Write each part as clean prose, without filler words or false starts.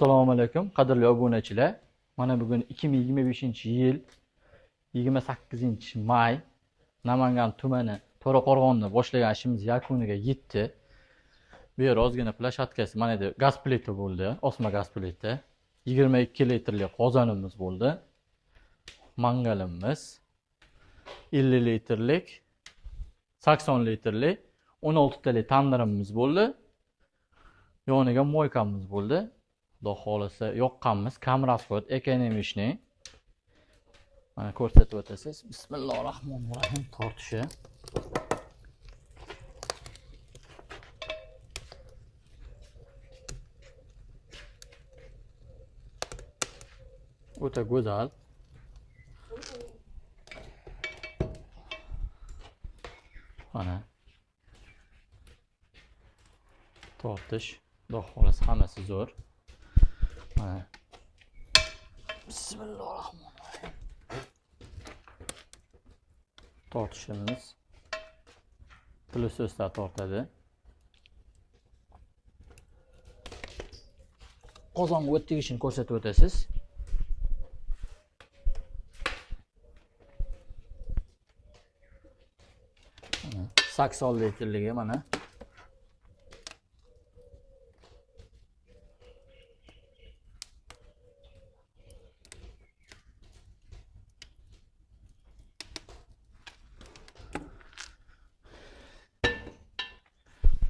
Assalomu alaykum, qadrli obunachilar. Mana bugun 2025-yil 28-may Namangan tumani To'raqo'rg'onni boshlagan ishimiz yakuniga yetdi. Bu yer ozgina plashatkasi, mana bu gaz plita bo'ldi, osma gaz plita. 22 litrli qozonimiz bo'ldi. Mangalimiz 50 litrlik, 80 litrlik, 16 talik tandirimiz bo'ldi. Yoniga moykamiz bo'ldi. Xudo xolisa yoqqanmiz, kam расход, ekonomishni. Mana ko'rsatib o'tasiz. Bismillahirrohmanirrohim tortishi. O'ta go'zal. Mana tortish, xudo xolisa hammasi zo'r. Mana Bismillahirrohmanirrohim. Tortishimiz plyusda tortadi. Qozonga o't tegishini ko'rsatib o'tasiz. Mana 80 litrligi mana.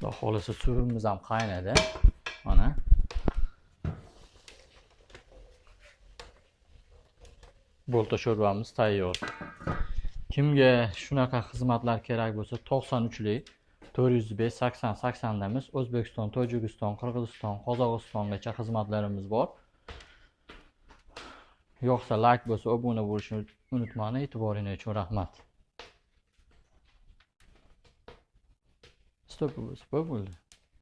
Xudo xolisa suvimiz ham qaynadi. Mana bolta sho'rvamiz tayyor. Kimga shunaqa xizmatlar kerak bo'lsa 93lik 405 80 80 damiz. O'zbekiston, Tojikiston, Qirg'iziston, Qozog'istongacha xizmatlarimiz bor. Yo'qsa like bo'lsa, obuna bo'lishni unutmang. E'tiboringiz uchun rahmat. Stop bo'ldi.